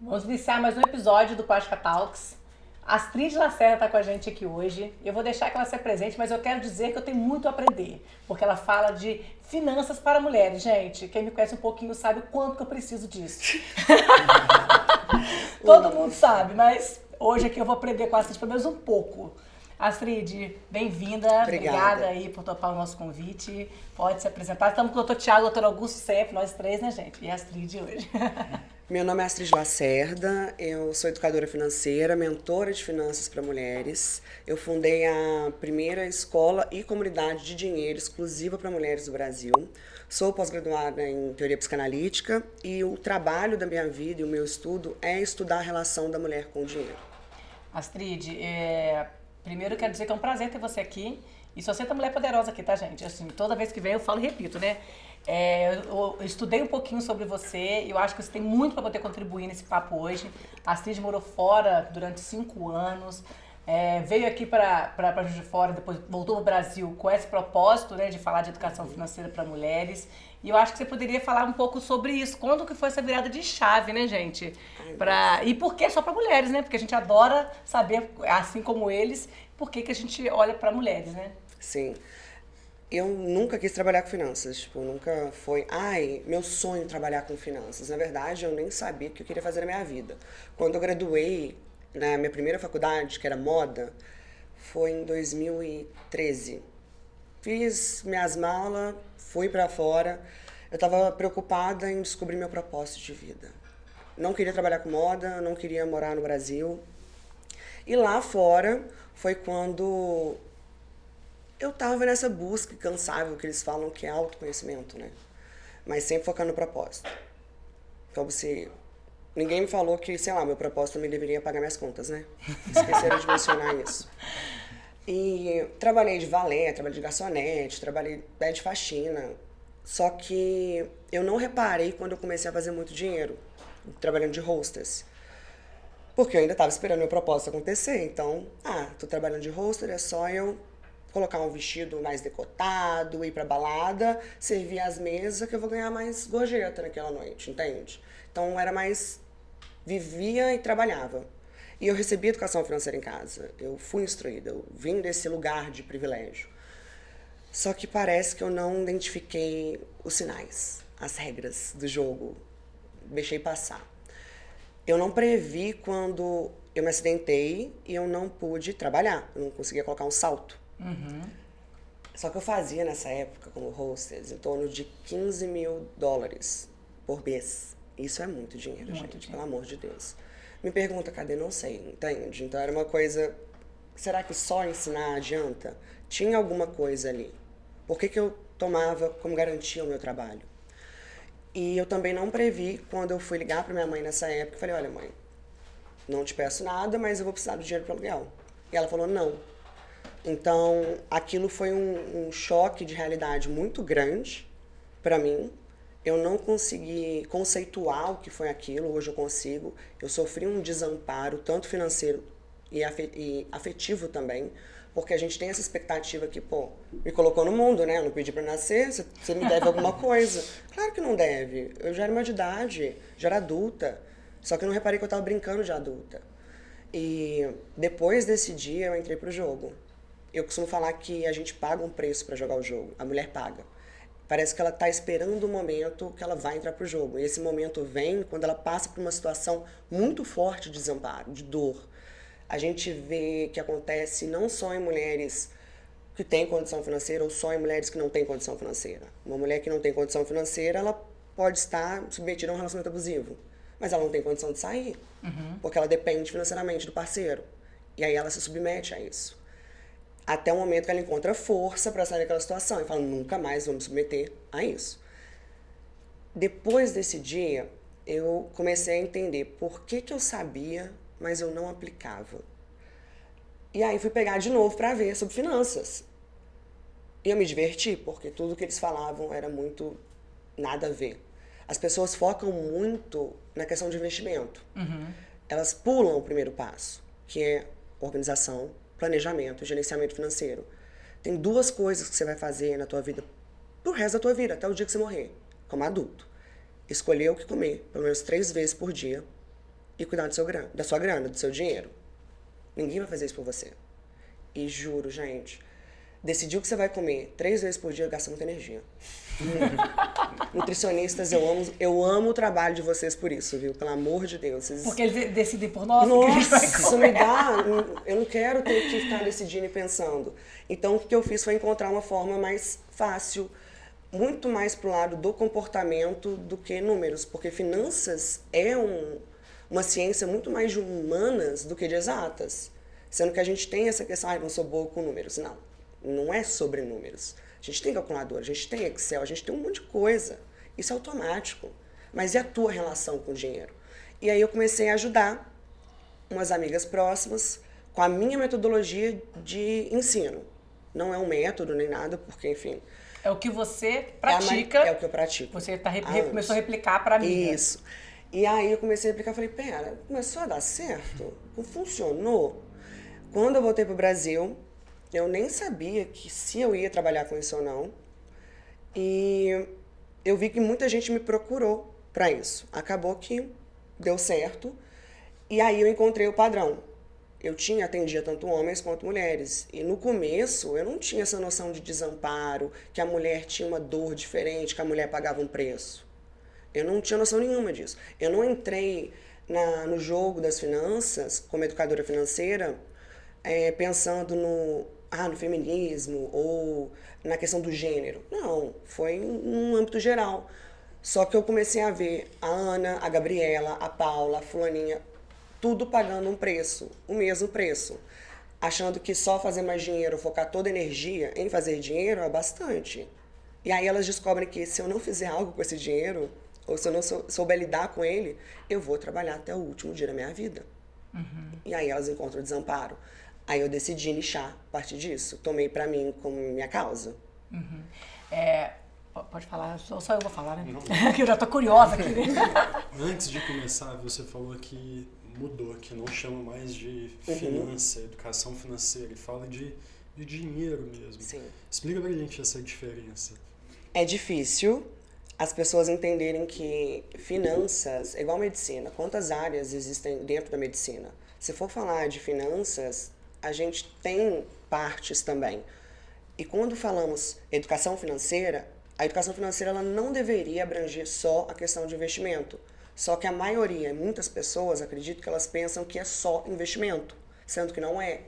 Vamos iniciar mais um episódio do Quasca Talks. A Astrid Lacerda está com a gente aqui hoje. Eu vou deixar que ela se apresente, mas eu quero dizer que eu tenho muito a aprender, porque ela fala de finanças para mulheres. Gente, quem me conhece um pouquinho sabe o quanto que eu preciso disso. Todo mundo sabe, mas hoje aqui eu vou aprender com a Astrid pelo menos um pouco. Astrid, bem-vinda. Obrigada aí por topar o nosso convite. Pode se apresentar. Estamos com o Dr. Tiago e o Dr. Augusto sempre, nós três, né, gente? E a Astrid hoje. Meu nome é Astrid Lacerda, eu sou educadora financeira, mentora de finanças para mulheres. Eu fundei a primeira escola e comunidade de dinheiro exclusiva para mulheres do Brasil. Sou pós-graduada em teoria psicanalítica e o trabalho da minha vida e o meu estudo é estudar a relação da mulher com o dinheiro. Astrid, primeiro eu quero dizer que é um prazer ter você aqui. E só você tá mulher poderosa aqui, tá, gente? Assim, toda vez que vem eu falo e repito, né? Eu estudei um pouquinho sobre você e eu acho que você tem muito para poder contribuir nesse papo hoje. A Astrid morou fora durante 5 anos, veio aqui para Juiz de Fora, depois voltou ao Brasil com esse propósito, né, de falar de educação financeira para mulheres. E eu acho que você poderia falar um pouco sobre isso. Quando que foi essa virada de chave, né, gente? E por que só para mulheres, né? Porque a gente adora saber, assim como eles, por que a gente olha para mulheres, né? Sim. Eu nunca quis trabalhar com finanças, tipo, nunca foi, meu sonho trabalhar com finanças. Na verdade, eu nem sabia o que eu queria fazer na minha vida. Quando eu graduei na minha primeira faculdade, que era moda, foi em 2013. Fiz minhas malas, fui pra fora. Eu tava preocupada em descobrir meu propósito de vida. Não queria trabalhar com moda, não queria morar no Brasil. E lá fora foi quando eu tava nessa busca incansável que eles falam que é autoconhecimento, né? Mas sempre focando no propósito. Como se ninguém me falou que, sei lá, meu propósito me deveria pagar minhas contas, né? Esqueceram de mencionar isso. E trabalhei de valé, trabalhei de garçonete, trabalhei de faxina. Só que eu não reparei quando eu comecei a fazer muito dinheiro, trabalhando de hostess. Porque eu ainda estava esperando meu propósito acontecer. Então, tô trabalhando de hostess, é só eu colocar um vestido mais decotado, ir pra balada, servir as mesas, que eu vou ganhar mais gorjeta naquela noite, entende? Então, era mais vivia e trabalhava. E eu recebi educação financeira em casa. Eu fui instruída, eu vim desse lugar de privilégio. Só que parece que eu não identifiquei os sinais, as regras do jogo. Deixei passar. Eu não previ quando eu me acidentei e eu não pude trabalhar. Eu não conseguia colocar um salto. Uhum. Só que eu fazia nessa época, como hostess, em torno de $15 mil por mês. Isso é muito dinheiro, Muito gente, dinheiro. pelo amor de Deus. Me pergunta, cadê? Não sei, entende? Então era uma coisa... Será que só ensinar adianta? Tinha alguma coisa ali. Por que eu tomava como garantia o meu trabalho? E eu também não previ, quando eu fui ligar para minha mãe nessa época, eu falei, olha mãe, não te peço nada, mas eu vou precisar do dinheiro para aluguel. E ela falou, não. Então, aquilo foi um choque de realidade muito grande para mim. Eu não consegui conceituar o que foi aquilo, hoje eu consigo. Eu sofri um desamparo, tanto financeiro e afetivo também, porque a gente tem essa expectativa que, me colocou no mundo, né? Eu não pedi para nascer, você me deve alguma coisa. Claro que não deve. Eu já era uma de idade, já era adulta, só que eu não reparei que eu estava brincando de adulta. E depois desse dia eu entrei pro jogo. Eu costumo falar que a gente paga um preço para jogar o jogo. A mulher paga. Parece que ela está esperando o momento que ela vai entrar pro jogo. E esse momento vem quando ela passa por uma situação muito forte de desamparo, de dor. A gente vê que acontece não só em mulheres que têm condição financeira ou só em mulheres que não têm condição financeira. Uma mulher que não tem condição financeira, ela pode estar submetida a um relacionamento abusivo. Mas ela não tem condição de sair. Porque ela depende financeiramente do parceiro. E aí ela se submete a isso. Até o momento que ela encontra força para sair daquela situação e fala, nunca mais vou me submeter a isso. Depois desse dia, eu comecei a entender por que eu sabia, mas eu não aplicava. E aí fui pegar de novo para ver sobre finanças. E eu me diverti, porque tudo que eles falavam era muito nada a ver. As pessoas focam muito na questão de investimento. Elas pulam o primeiro passo, que é organização, planejamento, gerenciamento financeiro. Tem 2 coisas que você vai fazer na tua vida pro resto da tua vida, até o dia que você morrer, como adulto. Escolher o que comer, pelo menos 3 vezes por dia, e cuidar da sua grana, do seu dinheiro. Ninguém vai fazer isso por você. E juro, gente, decidiu que você vai comer 3 vezes por dia, gasta muita energia. Nutricionistas, eu amo o trabalho de vocês por isso, viu? Pelo amor de Deus. Porque eles decidem por nós. Nossa, isso me dá... Eu não quero ter que ficar decidindo e pensando. Então, o que eu fiz foi encontrar uma forma mais fácil, muito mais pro lado do comportamento do que números. Porque finanças é uma ciência muito mais de humanas do que de exatas. Sendo que a gente tem essa questão, não sou boa com números. Não é sobre números. A gente tem calculadora, a gente tem Excel, a gente tem um monte de coisa. Isso é automático. Mas e a tua relação com o dinheiro? E aí eu comecei a ajudar umas amigas próximas com a minha metodologia de ensino. Não é um método nem nada, porque, enfim... É o que você pratica. É o que eu pratico. Você começou a replicar para mim. Isso. E aí eu comecei a replicar, falei, pera, começou a dar certo? Não funcionou? Quando eu voltei pro Brasil... Eu nem sabia se eu ia trabalhar com isso ou não. E eu vi que muita gente me procurou para isso. Acabou que deu certo. E aí eu encontrei o padrão. Eu atendia tanto homens quanto mulheres. E no começo eu não tinha essa noção de desamparo, que a mulher tinha uma dor diferente, que a mulher pagava um preço. Eu não tinha noção nenhuma disso. Eu não entrei no jogo das finanças, como educadora financeira, pensando no feminismo ou na questão do gênero. Não, foi num âmbito geral. Só que eu comecei a ver a Ana, a Gabriela, a Paula, a fulaninha, tudo pagando um preço, o mesmo preço. Achando que só fazer mais dinheiro, focar toda a energia em fazer dinheiro é bastante. E aí elas descobrem que se eu não fizer algo com esse dinheiro, ou se eu não souber lidar com ele, eu vou trabalhar até o último dia da minha vida. Uhum. E aí elas encontram o desamparo. Aí eu decidi nichar a partir disso. Tomei pra mim como minha causa. Uhum. Pode falar, só eu vou falar, né? Que eu já tô curiosa aqui, né? Antes de começar, você falou que mudou, que não chama mais de finança, educação financeira, e fala de dinheiro mesmo. Sim. Explica pra gente essa diferença. É difícil as pessoas entenderem que finanças é igual medicina. Quantas áreas existem dentro da medicina? Se for falar de finanças, a gente tem partes também. E quando falamos educação financeira, a educação financeira ela não deveria abranger só a questão de investimento. Só que a maioria, muitas pessoas, acredito que elas pensam que é só investimento, sendo que não é.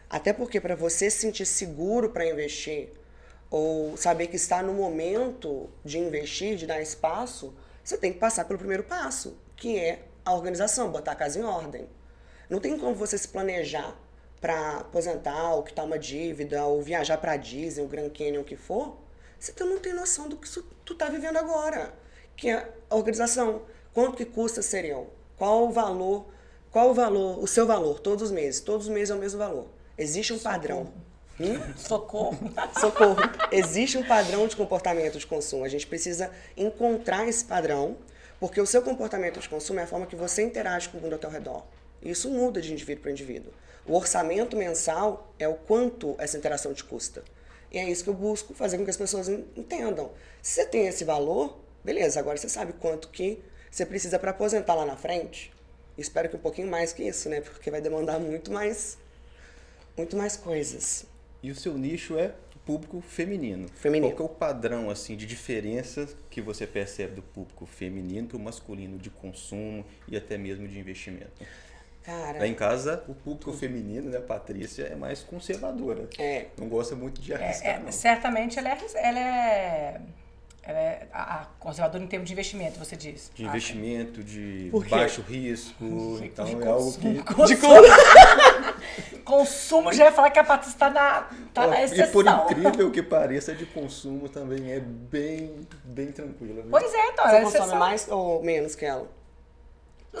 Até porque para você se sentir seguro para investir, ou saber que está no momento de investir, de dar espaço, você tem que passar pelo primeiro passo, que é a organização, botar a casa em ordem. Não tem como você se planejar para aposentar, ou quitar uma dívida, ou viajar para Disney, o Grand Canyon, o que for, você não tem noção do que tu tá vivendo agora, que é a organização. Quanto que custa serial? Qual o valor, o seu valor, todos os meses é o mesmo valor. Existe um padrão. Socorro. Socorro. Existe um padrão de comportamento de consumo. A gente precisa encontrar esse padrão, porque o seu comportamento de consumo é a forma que você interage com o mundo ao teu redor. Isso muda de indivíduo para indivíduo. O orçamento mensal é o quanto essa interação te custa. E é isso que eu busco fazer com que as pessoas entendam. Se você tem esse valor, beleza, agora você sabe quanto que você precisa para aposentar lá na frente. Espero que um pouquinho mais que isso, né? Porque vai demandar muito mais coisas. E o seu nicho é público feminino. Feminino. Qual que é o padrão assim, de diferença que você percebe do público feminino para o masculino de consumo e até mesmo de investimento? Cara, Lá em casa, o público feminino, né, Patrícia, é mais conservadora. Não gosta muito de arriscar, não. Certamente ela é a conservadora em termos de investimento, você diz. De investimento, de Por quê? baixo risco, então De é algo que... Consumo já ia falar que a Patrícia tá na exceção. E por incrível que pareça, de consumo também é bem tranquila. Viu? Pois é, então. você é consome exceção. mais ou menos que ela?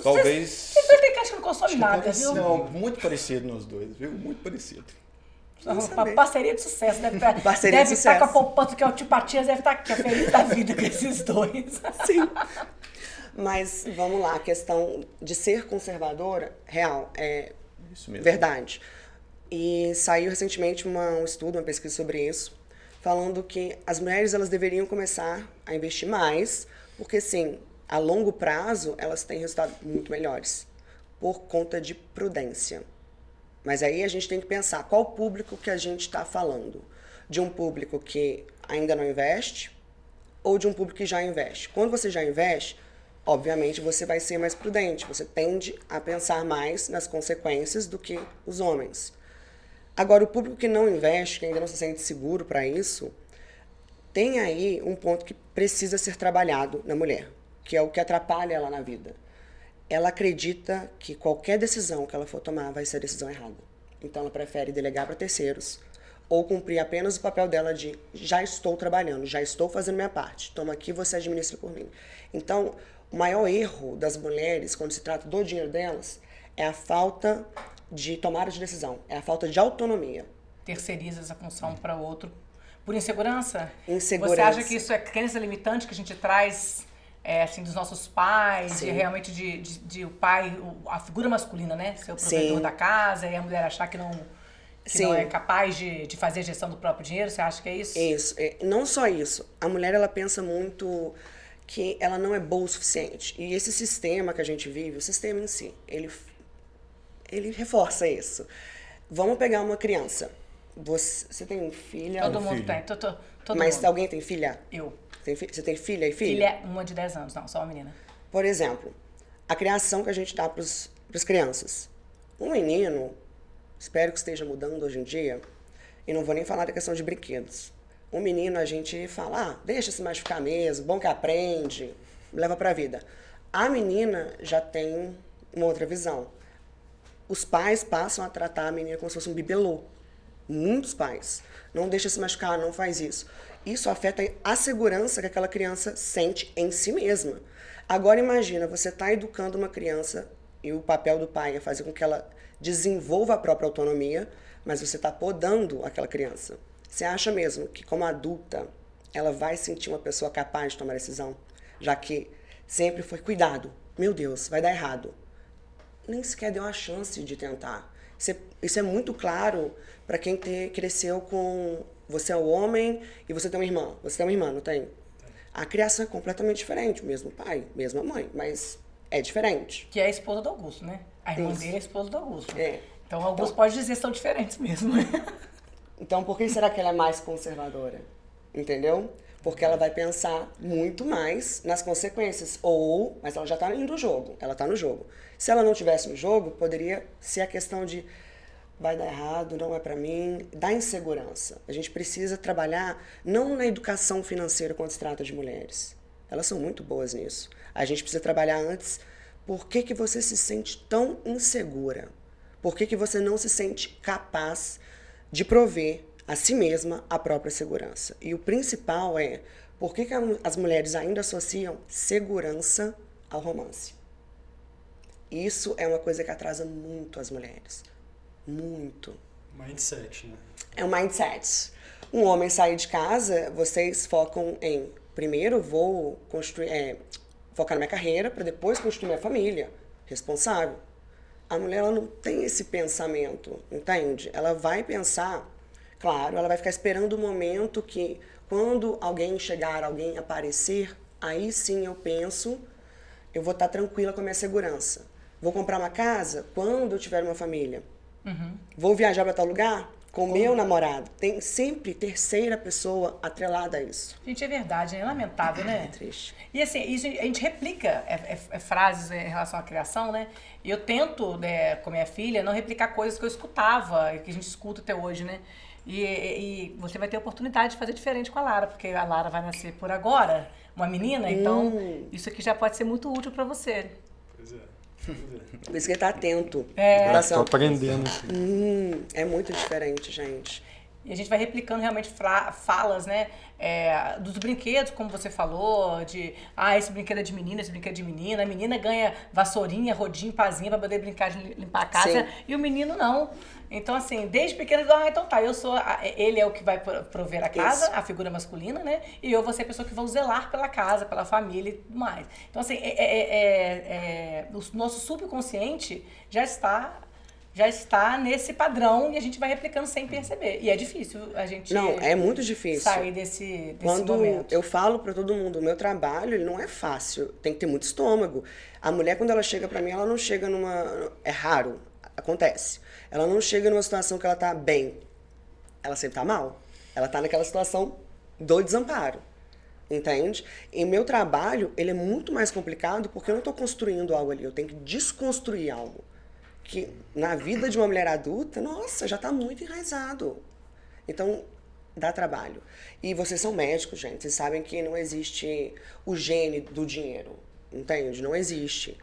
Talvez... Vocês dois têm que achar que não consome nada, viu? Não, muito parecido nos dois, viu? Muito parecido. Uma parceria de sucesso. Deve Parceria de estar com a sucesso. poupança, que é o tio Patias, deve estar aqui, feliz da vida com esses dois. Sim. Mas vamos lá, a questão de ser conservadora, real, é Isso mesmo. verdade. E saiu recentemente um estudo, uma pesquisa sobre isso, falando que as mulheres elas deveriam começar a investir mais, porque sim, a longo prazo elas têm resultados muito melhores. por conta de prudência. Mas aí a gente tem que pensar qual público que a gente está falando. De um público que ainda não investe ou de um público que já investe. Quando você já investe, obviamente você vai ser mais prudente. Você tende a pensar mais nas consequências do que os homens. Agora, o público que não investe, que ainda não se sente seguro para isso, tem aí um ponto que precisa ser trabalhado na mulher, que é o que atrapalha ela na vida. Ela acredita que qualquer decisão que ela for tomar vai ser a decisão errada. Então, ela prefere delegar para terceiros ou cumprir apenas o papel dela de já estou trabalhando, já estou fazendo minha parte, toma aqui, você administra por mim. Então, o maior erro das mulheres, quando se trata do dinheiro delas, é a falta de tomada de decisão, é a falta de autonomia. Terceiriza essa função para o outro por insegurança? Insegurança. Você acha que isso é crença limitante que a gente traz assim, dos nossos pais, Sim. de realmente de o pai, a figura masculina, né? Ser o provedor Sim. da casa e a mulher achar que não é capaz de fazer a gestão do próprio dinheiro? Você acha que é isso? Isso. Não só isso. A mulher, ela pensa muito que ela não é boa o suficiente. E esse sistema que a gente vive, o sistema em si, ele reforça isso. Vamos pegar uma criança. Você tem filha? Todo mundo tem. Todo Mas mundo. alguém tem filha? Eu. Você tem filha e filho? Filha, uma de 10 anos. Não, só uma menina. Por exemplo, a criação que a gente dá para as crianças. Um menino, espero que esteja mudando hoje em dia, e não vou nem falar da questão de brinquedos. Um menino, a gente fala, deixa se machucar mesmo, bom que aprende, leva pra vida. A menina já tem uma outra visão. Os pais passam a tratar a menina como se fosse um bibelô. Muitos pais. Não deixa se machucar, não faz isso. Isso afeta a segurança que aquela criança sente em si mesma. Agora imagina, você está educando uma criança e o papel do pai é fazer com que ela desenvolva a própria autonomia, mas você está podando aquela criança. Você acha mesmo que como adulta ela vai sentir uma pessoa capaz de tomar decisão? Já que sempre foi cuidado. Meu Deus, vai dar errado. Nem sequer deu a chance de tentar. Isso é muito claro para quem cresceu com... Você é o homem e você tem uma irmã. Você tem uma irmã, não tem? A criação é completamente diferente. O mesmo pai, mesma mãe, mas é diferente. Que é a esposa do Augusto, né? A irmã dele é a esposa do Augusto. Então, o Augusto pode dizer que são diferentes mesmo. Então, por que será que ela é mais conservadora? Entendeu? Porque ela vai pensar muito mais nas consequências. Mas ela já está indo no jogo. Ela está no jogo. Se ela não estivesse no jogo, poderia ser a questão de vai dar errado, não é para mim, da insegurança. A gente precisa trabalhar não na educação financeira quando se trata de mulheres. Elas são muito boas nisso. A gente precisa trabalhar antes por que você se sente tão insegura. Por que você não se sente capaz de prover a si mesma a própria segurança. E o principal é por que as mulheres ainda associam segurança ao romance. Isso é uma coisa que atrasa muito as mulheres. Muito. Mindset, né? É um mindset. Um homem sair de casa, vocês focam em, primeiro vou focar na minha carreira para depois construir minha família. Responsável. A mulher ela não tem esse pensamento, entende? Ela vai pensar, claro, ela vai ficar esperando o momento que quando alguém chegar, alguém aparecer, aí sim eu penso, eu vou estar tranquila com a minha segurança. Vou comprar uma casa quando eu tiver uma família. Uhum. Vou viajar para tal lugar com meu namorado. Tem sempre terceira pessoa atrelada a isso. Gente, é verdade, é lamentável, né? É triste. E assim, isso a gente replica frases em relação à criação, né? E eu tento, com minha filha, não replicar coisas que eu escutava, que a gente escuta até hoje, né? E você vai ter a oportunidade de fazer diferente com a Lara, porque a Lara vai nascer por agora, uma menina, então isso aqui já pode ser muito útil para você. Pois é. Por isso que ele tá atento. Estou aprendendo aqui. É muito diferente, gente. E a gente vai replicando realmente falas, né? Dos brinquedos, como você falou, esse brinquedo é de menina, esse brinquedo é de menina. A menina ganha vassourinha, rodinho, pazinha pra poder brincar de limpar a casa. Sim. E o menino não. Então, assim, desde pequeno, então tá, ele é o que vai prover a casa, isso. A figura masculina, né? E eu vou ser a pessoa que vai zelar pela casa, pela família e tudo mais. Então, assim, o nosso subconsciente já está já está nesse padrão e a gente vai replicando sem perceber. E é difícil a gente Não, é muito difícil. sair desse Quando momento. eu falo pra todo mundo, o meu trabalho, ele não é fácil. Tem que ter muito estômago. A mulher, quando ela chega pra mim, ela não chega numa... É raro, acontece. Ela não chega numa situação que ela tá bem. Ela sempre tá mal. Ela tá naquela situação do desamparo. Entende? E meu trabalho, ele é muito mais complicado porque eu não tô construindo algo ali. Eu tenho que desconstruir algo. Que na vida de uma mulher adulta, nossa, já tá muito enraizado. Então, dá trabalho. E vocês são médicos, gente. Vocês sabem que não existe o gene do dinheiro. Entende? Não existe.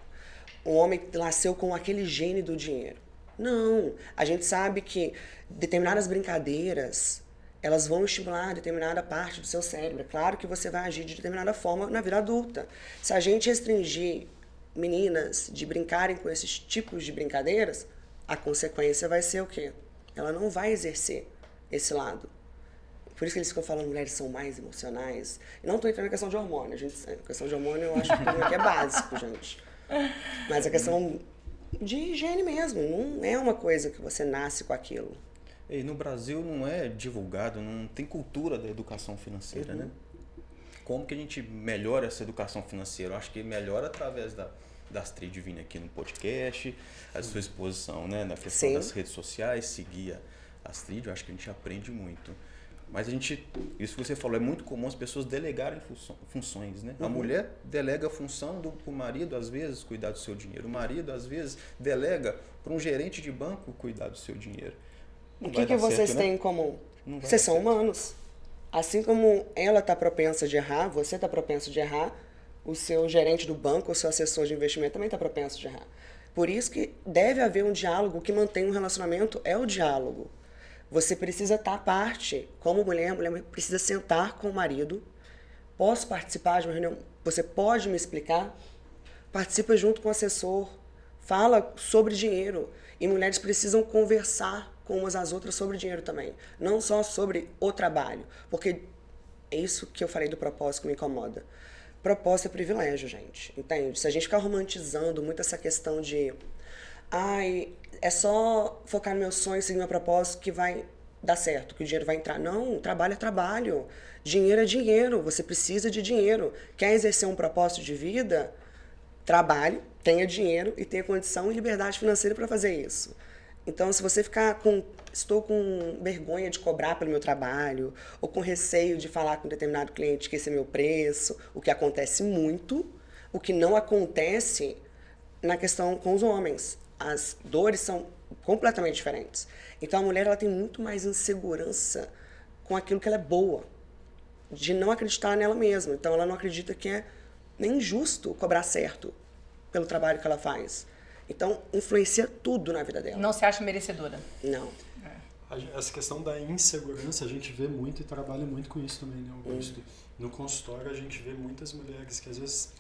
Um homem nasceu com aquele gene do dinheiro. Não. A gente sabe que determinadas brincadeiras, elas vão estimular determinada parte do seu cérebro. É claro que você vai agir de determinada forma na vida adulta. Se a gente restringir meninas de brincarem com esses tipos de brincadeiras, a consequência vai ser o quê? Ela não vai exercer esse lado. Por isso que eles ficam falando que mulheres são mais emocionais. E não estou entrando na questão de hormônio. A questão de hormônio eu acho que é básico, gente. Mas a questão de higiene mesmo. Não é uma coisa que você nasce com aquilo. E no Brasil não é divulgado, não tem cultura da educação financeira, né? Como que a gente melhora essa educação financeira? Eu acho que melhora através da Astrid vindo aqui no podcast, a sua exposição, né, na questão das redes sociais, seguir a Astrid, eu acho que a gente aprende muito. Mas isso que você falou, é muito comum as pessoas delegarem funções, né? A mulher delega a função pro marido, às vezes, cuidar do seu dinheiro. O marido, às vezes, delega para um gerente de banco cuidar do seu dinheiro. O que vocês têm em comum? Vocês são humanos. Assim como ela está propensa de errar, você está propenso de errar, o seu gerente do banco, o seu assessor de investimento também está propenso de errar. Por isso que deve haver um diálogo. O que mantém um relacionamento é o diálogo. Você precisa estar à parte. Como mulher, a mulher precisa sentar com o marido. Posso participar de uma reunião? Você pode me explicar? Participa junto com o assessor. Fala sobre dinheiro. E mulheres precisam conversar com umas às outras sobre dinheiro também. Não só sobre o trabalho. Porque é isso que eu falei do propósito que me incomoda. Propósito é privilégio, gente. Entende? Se a gente ficar romantizando muito essa questão de... Ai, é só focar no meu sonho e seguir meu propósito que vai dar certo, que o dinheiro vai entrar. Não, trabalho é trabalho. Dinheiro é dinheiro. Você precisa de dinheiro. Quer exercer um propósito de vida? Trabalhe, tenha dinheiro e tenha condição e liberdade financeira para fazer isso. Então, se você ficar estou com vergonha de cobrar pelo meu trabalho, ou com receio de falar com um determinado cliente que esse é meu preço, o que acontece muito, o que não acontece na questão com os homens. As dores são completamente diferentes. Então, a mulher ela tem muito mais insegurança com aquilo que ela é boa, de não acreditar nela mesma. Então, ela não acredita que é nem justo cobrar certo pelo trabalho que ela faz. Então, influencia tudo na vida dela. Não se acha merecedora. Não. Essa questão da insegurança a gente vê muito e trabalha muito com isso também, né, Augusto? No consultório a gente vê muitas mulheres que às vezes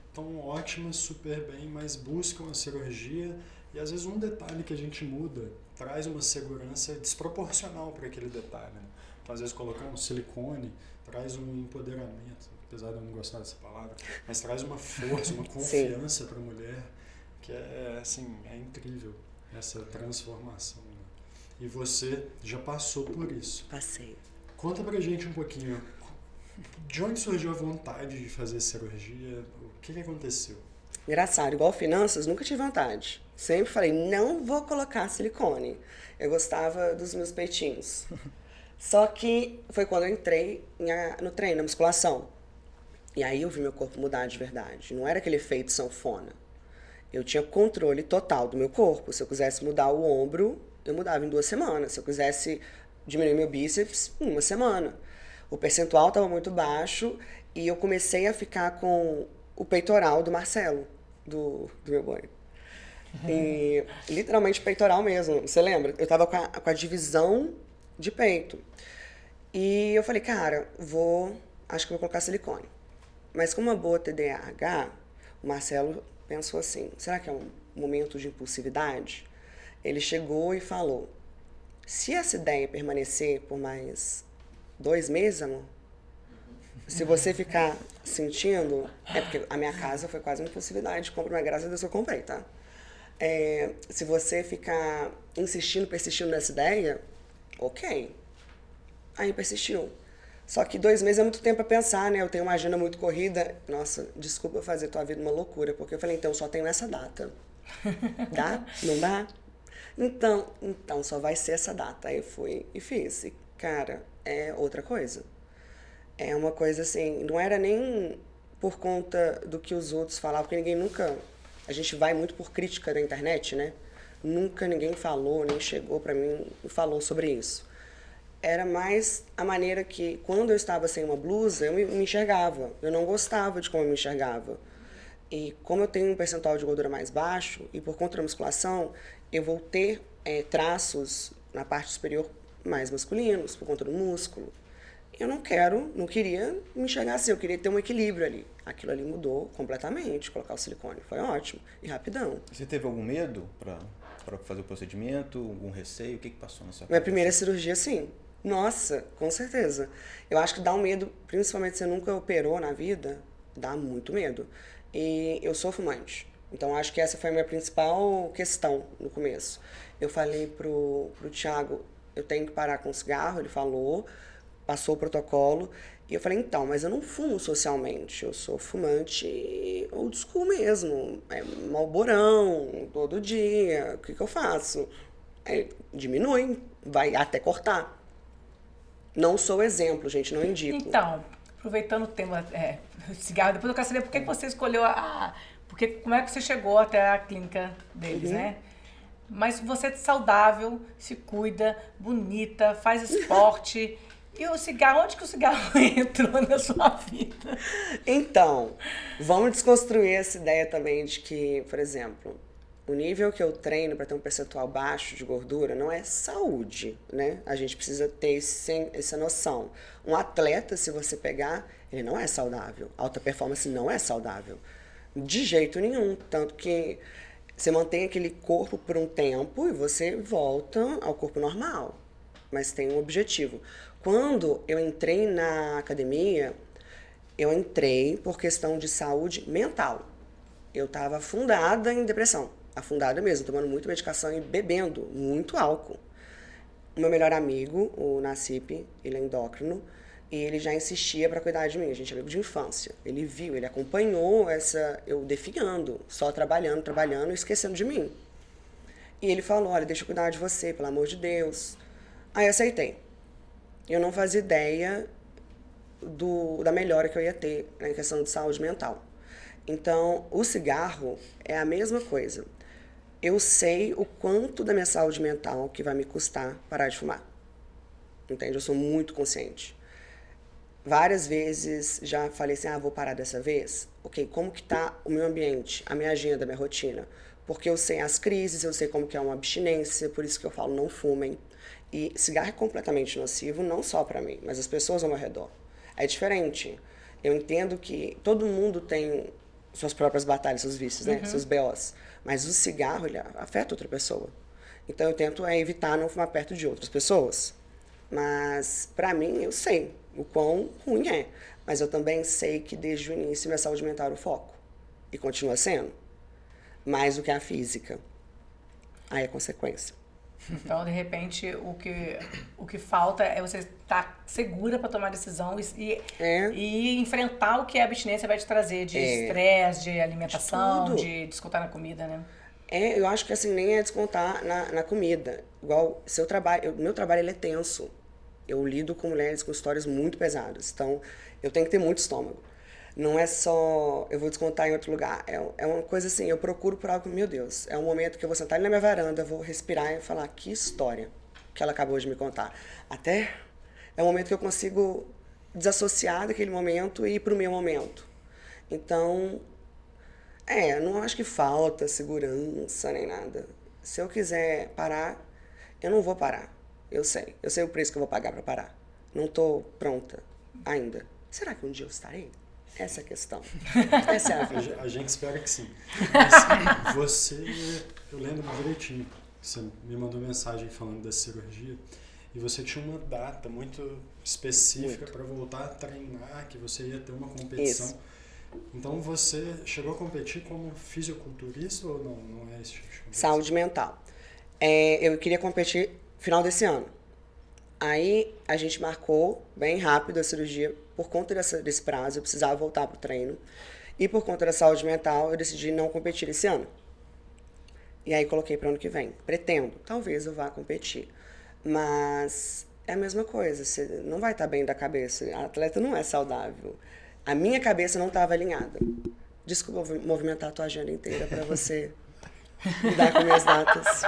estão ótimas, super bem, mas buscam a cirurgia e às vezes um detalhe que a gente muda traz uma segurança desproporcional para aquele detalhe. Né? Então, às vezes colocar um silicone traz um empoderamento, apesar de eu não gostar dessa palavra, mas traz uma força, uma confiança para a mulher que assim, é incrível essa transformação. Né? E você já passou por isso. Passei. Conta pra gente um pouquinho, de onde surgiu a vontade de fazer cirurgia? O que aconteceu? Engraçado, igual finanças, nunca tive vontade. Sempre falei, não vou colocar silicone. Eu gostava dos meus peitinhos. Só que foi quando eu entrei no treino, na musculação. E aí eu vi meu corpo mudar de verdade. Não era aquele efeito sanfona. Eu tinha controle total do meu corpo. Se eu quisesse mudar o ombro, eu mudava em 2 semanas. Se eu quisesse diminuir meu bíceps, em 1 semana. O percentual estava muito baixo e eu comecei a ficar com o peitoral do Marcelo, do meu boy. E, literalmente peitoral mesmo. Você lembra? Eu estava com a divisão de peito. E eu falei, cara, acho que vou colocar silicone. Mas como uma boa TDAH, o Marcelo pensou assim, será que é um momento de impulsividade? Ele chegou e falou, se essa ideia permanecer por mais 2 meses, amor, se você ficar sentindo... É porque a minha casa foi quase uma impulsividade de compra, mas graças a Deus eu comprei, tá? Se você ficar insistindo, persistindo nessa ideia, ok. Aí persistiu. Só que 2 meses é muito tempo pra pensar, né? Eu tenho uma agenda muito corrida. Nossa, desculpa fazer tua vida uma loucura, porque eu falei, então, eu só tenho essa data. Dá? Não dá? Então, só vai ser essa data. Aí eu fui e fiz. E, cara, é outra coisa. É uma coisa assim, não era nem por conta do que os outros falavam, porque ninguém nunca... A gente vai muito por crítica da internet, né? Nunca ninguém falou, nem chegou pra mim e falou sobre isso. Era mais a maneira que, quando eu estava sem uma blusa, eu me enxergava. Eu não gostava de como eu me enxergava. E como eu tenho um percentual de gordura mais baixo, e por conta da musculação, eu vou ter traços na parte superior mais masculinos, por conta do músculo. Eu não queria me enxergar assim, eu queria ter um equilíbrio ali. Aquilo ali mudou completamente, colocar o silicone. Foi ótimo e rapidão. Você teve algum medo para fazer o procedimento, algum receio? O que passou na sua cabeça? Minha primeira cirurgia, sim. Nossa, com certeza. Eu acho que dá um medo, principalmente se você nunca operou na vida, dá muito medo. E eu sou fumante. Então, acho que essa foi a minha principal questão no começo. Eu falei pro Thiago, eu tenho que parar com o cigarro, ele falou, passou o protocolo. E eu falei, então, mas eu não fumo socialmente, eu sou fumante old school mesmo, malborão, todo dia, o que eu faço? Diminui, vai até cortar. Não sou exemplo, gente, não indico. Então, aproveitando o tema cigarro, depois eu quero saber por que você escolheu como é que você chegou até a clínica deles, né? Mas você é saudável, se cuida, bonita, faz esporte. E o cigarro, onde que o cigarro entrou na sua vida? Então, vamos desconstruir essa ideia também de que, por exemplo, o nível que eu treino para ter um percentual baixo de gordura não é saúde, né? A gente precisa ter essa noção. Um atleta, se você pegar, ele não é saudável. Alta performance não é saudável. De jeito nenhum. Tanto que você mantém aquele corpo por um tempo e você volta ao corpo normal. Mas tem um objetivo. Quando eu entrei na academia, eu entrei por questão de saúde mental. Eu estava afundada em depressão. Afundada mesmo, tomando muita medicação e bebendo muito álcool. O meu melhor amigo, o Nassip, ele é endócrino, e ele já insistia para cuidar de mim. A gente é amigo de infância. Ele viu, ele acompanhou eu definhando, só trabalhando, e esquecendo de mim. E ele falou, olha, deixa eu cuidar de você, pelo amor de Deus. Aí eu aceitei. Eu não fazia ideia da melhora que eu ia ter na questão de saúde mental. Então, o cigarro é a mesma coisa. Eu sei o quanto da minha saúde mental que vai me custar parar de fumar. Entende? Eu sou muito consciente. Várias vezes já falei assim, vou parar dessa vez? Ok, como que tá o meu ambiente, a minha agenda, a minha rotina? Porque eu sei as crises, eu sei como que é uma abstinência, por isso que eu falo, não fumem. E cigarro é completamente nocivo, não só para mim, mas as pessoas ao meu redor. É diferente. Eu entendo que todo mundo tem suas próprias batalhas, seus vícios, né? Seus BOs. Mas o cigarro, ele afeta outra pessoa. Então eu tento evitar não fumar perto de outras pessoas. Mas, para mim, eu sei o quão ruim é. Mas eu também sei que desde o início minha saúde mental era o foco. E continua sendo. Mais do que a física. Aí é consequência. Então, de repente, o que falta é você estar segura para tomar decisão e enfrentar o que a abstinência vai te trazer de estresse, de alimentação, de descontar na comida, né? Eu acho que assim, nem é descontar na comida. Igual, meu trabalho ele é tenso. Eu lido com mulheres com histórias muito pesadas. Então, eu tenho que ter muito estômago. Não é só eu vou descontar em outro lugar. É uma coisa assim, eu procuro por algo, meu Deus, é um momento que eu vou sentar ali na minha varanda, vou respirar e falar, que história que ela acabou de me contar. Até é um momento que eu consigo desassociar daquele momento e ir pro meu momento. Então, não acho que falta segurança nem nada. Se eu quiser parar, eu não vou parar. Eu sei o preço que eu vou pagar para parar. Não tô pronta ainda. Será que um dia eu estarei? Essa é a questão. Essa é a vida. A gente espera que sim. Mas eu lembro direitinho, você me mandou mensagem falando da cirurgia, e você tinha uma data muito específica para voltar a treinar, que você ia ter uma competição. Isso. Então você chegou a competir como fisiculturista ou não? Não é esse tipo de competição? Saúde mental. Eu queria competir final desse ano. Aí a gente marcou bem rápido a cirurgia. Por conta desse prazo, eu precisava voltar pro treino. E por conta da saúde mental, eu decidi não competir esse ano. E aí coloquei para o ano que vem. Pretendo, talvez eu vá competir. Mas é a mesma coisa, você não vai estar bem da cabeça. A atleta não é saudável. A minha cabeça não estava alinhada. Desculpa, eu vou movimentar a tua agenda inteira para você lidar com minhas datas.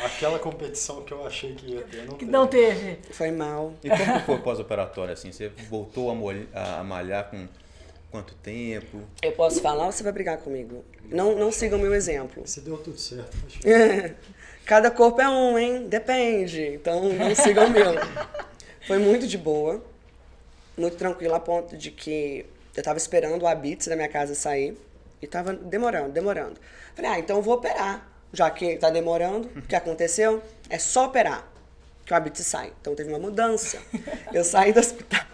Aquela competição que eu achei que ia ter, Que não teve. Foi mal. E como que foi o pós-operatório, assim? Você voltou a malhar com quanto tempo? Eu posso falar ou você vai brigar comigo? Não siga o meu exemplo. Se deu tudo certo. Acho que... Cada corpo é um, hein? Depende. Então, não siga o meu. Foi muito de boa. Muito tranquilo, a ponto de que eu tava esperando o Habits da minha casa sair. E tava demorando. Falei, então eu vou operar. Já que tá demorando, o que aconteceu? É só operar que o Habits sai. Então teve uma mudança. Eu saí do hospital.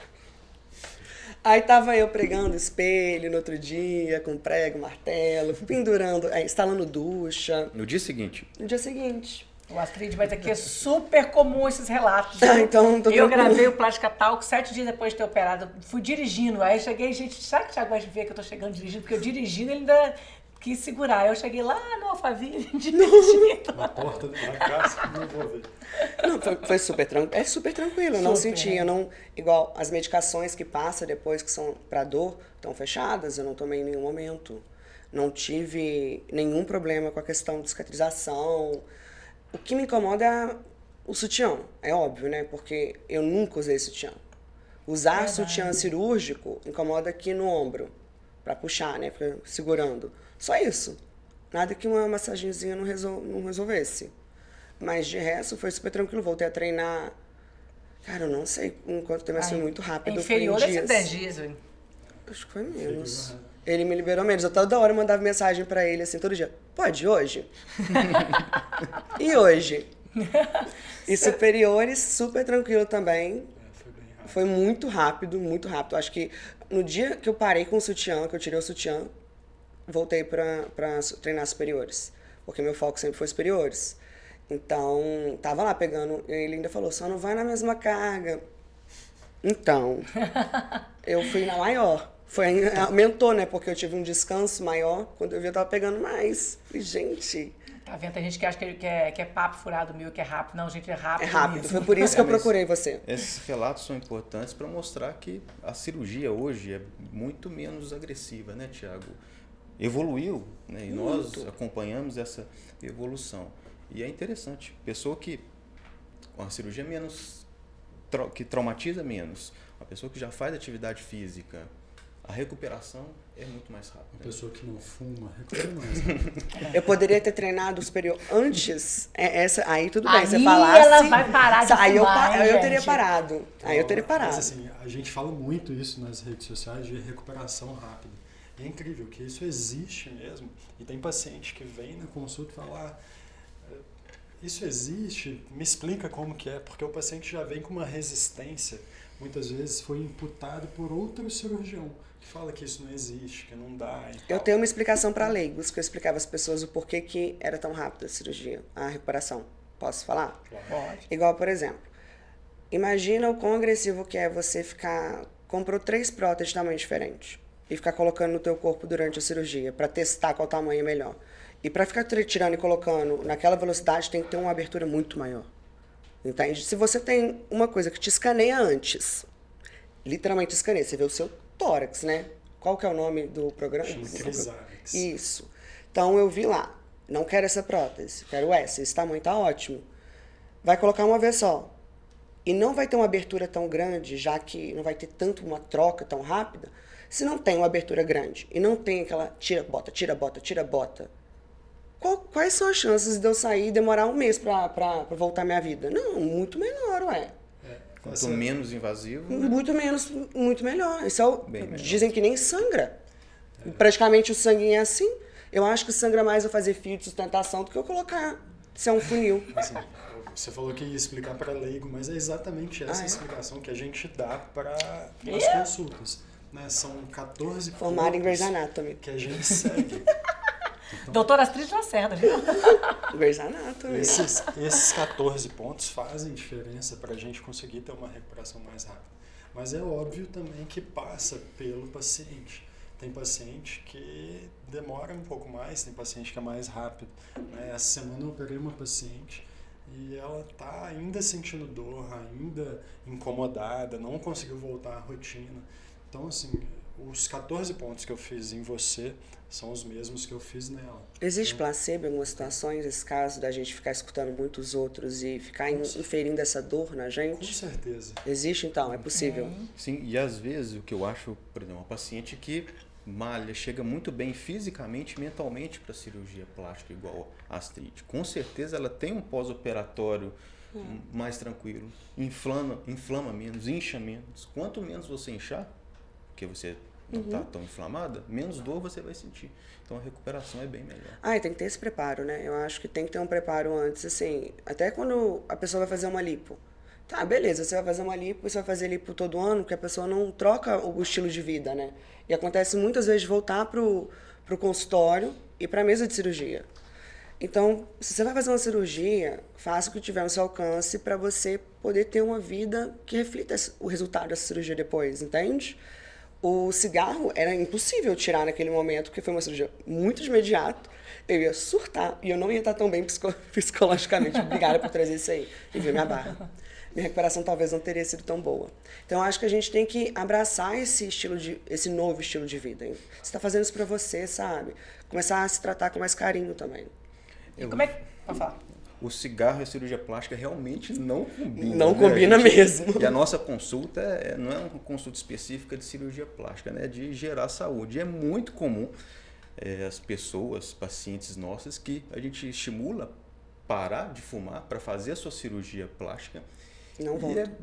Aí tava eu pregando espelho no outro dia, com prego, martelo, pendurando, instalando ducha. No dia seguinte? No dia seguinte. O Astrid, mas aqui é super comum esses relatos. Então, tô eu tranquilo. gravei o Plástica Talk 7 dias depois de ter operado. Fui dirigindo. Aí cheguei, gente, sabe que o Thiago vai ver que eu tô chegando dirigindo? Porque eu dirigindo, ele ainda quis segurar. Eu cheguei lá no Alphaville dirigindo. Na porta da casa, não vou ver. Não, foi super tranquilo. É super tranquilo, eu não Super, senti. né? Eu não, igual as medicações que passa depois, que são pra dor, estão fechadas, eu não tomei em nenhum momento. Não tive nenhum problema com a questão de cicatrização. O que me incomoda é o sutiã, é óbvio, né? Porque eu nunca usei sutiã. Usar sutiã cirúrgico incomoda aqui no ombro, pra puxar, né? Fica segurando. Só isso. Nada que uma massagenzinha não resolvesse. Mas de resto foi super tranquilo, voltei a treinar. Cara, eu não sei quanto tempo, mas foi muito rápido. Inferior foi a em esses dias. 10 dias, velho. Acho que foi menos. Inferior, Ele me liberou menos. Eu toda hora mandava mensagem pra ele assim, todo dia. Pode hoje? E hoje? E superiores, super tranquilo também. foi bem rápido. Foi muito rápido, muito rápido. Acho que no dia que eu parei com o sutiã, que eu tirei o sutiã, voltei pra treinar superiores. Porque meu foco sempre foi superiores. Então, tava lá pegando, ele ainda falou, só não vai na mesma carga. Então, eu fui na maior. Aumentou, né? Porque eu tive um descanso maior, quando eu vi eu tava pegando mais. Falei, gente... Tá vendo? Tem gente que acha que é papo furado meu, que é rápido. Não, gente, é rápido. É rápido, mesmo. foi por isso que eu Mas procurei você. Esses relatos são importantes para mostrar que a cirurgia hoje é muito menos agressiva, né, Thiago? Evoluiu, né? E nós acompanhamos essa evolução. E é interessante, pessoa que uma cirurgia menos que traumatiza menos, uma pessoa que já faz atividade física, a recuperação é muito mais rápida. Uma pessoa que não fuma, recupera mais. Eu poderia ter treinado o superior antes, aí tudo bem, Aí você falasse... ela vai parar de aí fumar, eu hein, teria gente? parado. Aí eu teria parado. Mas assim, a gente fala muito isso nas redes sociais de recuperação rápida. E é incrível que isso existe mesmo. E tem paciente que vem na consulta e fala, isso existe, me explica como que é, porque o paciente já vem com uma resistência, muitas vezes foi imputado por outro cirurgião, que fala que isso não existe, que não dá. Eu tenho uma explicação para leigos, que eu explicava às pessoas o porquê que era tão rápida a cirurgia, a recuperação. Posso falar? Pode. Igual, por exemplo, imagina o quão agressivo que é você comprou 3 próteses de tamanho diferente e ficar colocando no teu corpo durante a cirurgia para testar qual tamanho é melhor. E para ficar tirando e colocando naquela velocidade tem que ter uma abertura muito maior. Entende? Se você tem uma coisa que te escaneia antes, literalmente escaneia, você vê o seu tórax, né? Qual que é o nome do programa? Crisales. Isso. Então eu vi lá, não quero essa prótese, quero essa, esse tamanho tá ótimo. Vai colocar uma vez só. E não vai ter uma abertura tão grande, já que não vai ter tanto uma troca tão rápida, se não tem uma abertura grande e não tem aquela tira, bota, tira, bota, tira, bota. Quais são as chances de eu sair e demorar um mês pra voltar à minha vida? Não, muito menor, ué. Quanto menos invasivo, né? Muito melhor. Isso é Bem melhor. Dizem que nem sangra. Praticamente o sangue é assim. Eu acho que sangra mais eu fazer fio de sustentação do que eu colocar se é um funil. Assim, você falou que ia explicar para leigo, mas é exatamente essa explicação que a gente dá para as consultas. né, são 14 Formada em Grey's pontos Anatomy. que a gente segue. Doutora Astrid Lacerda, viu? Grey's Anatomy. Esses 14 pontos fazem diferença para a gente conseguir ter uma recuperação mais rápida. Mas é óbvio também que passa pelo paciente. Tem paciente que demora um pouco mais, tem paciente que é mais rápido, né? Essa semana eu operei uma paciente e ela está ainda sentindo dor, ainda incomodada, não conseguiu voltar à rotina. Então, assim, os 14 pontos que eu fiz em você são os mesmos que eu fiz nela. Existe placebo em algumas situações, esse caso da gente ficar escutando muitos outros e ficar inferindo essa dor na Com gente? certeza. Existe então, é possível. Sim, e às vezes o que eu acho, por exemplo, uma paciente que malha, chega muito bem fisicamente e mentalmente para a cirurgia plástica igual a Astrid. Com certeza ela tem um pós-operatório mais tranquilo, inflama menos, incha menos. Quanto menos você inchar, porque você não está tão inflamada, menos dor você vai sentir. Então a recuperação é bem melhor. E tem que ter esse preparo, né? Eu acho que tem que ter um preparo antes, assim, até quando a pessoa vai fazer uma lipo. Tá, beleza, você vai fazer uma lipo, você vai fazer lipo todo ano, porque a pessoa não troca o estilo de vida, né? E acontece muitas vezes voltar pro consultório e pra mesa de cirurgia. Então, se você vai fazer uma cirurgia, faça o que tiver no seu alcance para você poder ter uma vida que reflita o resultado dessa cirurgia depois, entende? O cigarro era impossível tirar naquele momento, porque foi uma cirurgia muito de imediato. Eu ia surtar e eu não ia estar tão bem psicologicamente. Obrigada por trazer isso aí e ver minha barra. Minha recuperação talvez não teria sido tão boa. Então, acho que a gente tem que abraçar esse novo estilo de vida. Hein? Você está fazendo isso para você, sabe? Começar a se tratar com mais carinho também. E como é que... Pode falar. O cigarro e a cirurgia plástica realmente não combinam. Não né? combina mesmo. E a nossa consulta não é uma consulta específica de cirurgia plástica, né? É de gerar saúde. E é muito comum as pessoas, pacientes nossas, que a gente estimula parar de fumar para fazer a sua cirurgia plástica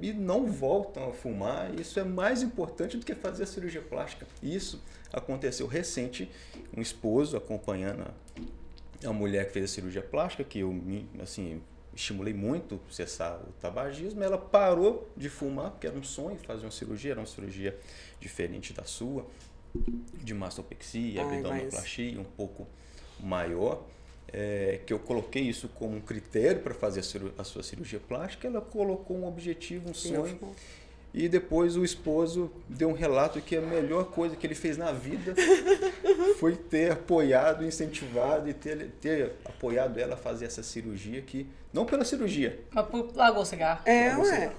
e não voltam a fumar. Isso é mais importante do que fazer a cirurgia plástica. Isso aconteceu recente, um esposo acompanhando a mulher que fez a cirurgia plástica, que eu assim, estimulei muito a cessar o tabagismo. Ela parou de fumar, porque era um sonho fazer uma cirurgia, era uma cirurgia diferente da sua, de mastopexia, abdominoplastia, um pouco maior. Que eu coloquei isso como um critério para fazer a sua cirurgia plástica. Ela colocou um objetivo, um sonho. E depois o esposo deu um relato que a melhor coisa que ele fez na vida foi ter apoiado, incentivado e ter apoiado ela a fazer essa cirurgia, que não pela cirurgia. Mas largou o cigarro.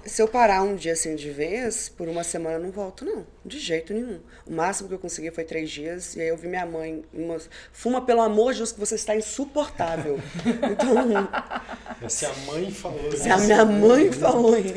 Se eu parar um dia assim de vez, por uma semana eu não volto, não. De jeito nenhum. O máximo que eu consegui foi 3 dias, e aí eu vi minha mãe, fuma pelo amor de Deus que você está insuportável. Então, Se a mãe falou isso. se a minha mãe falou isso.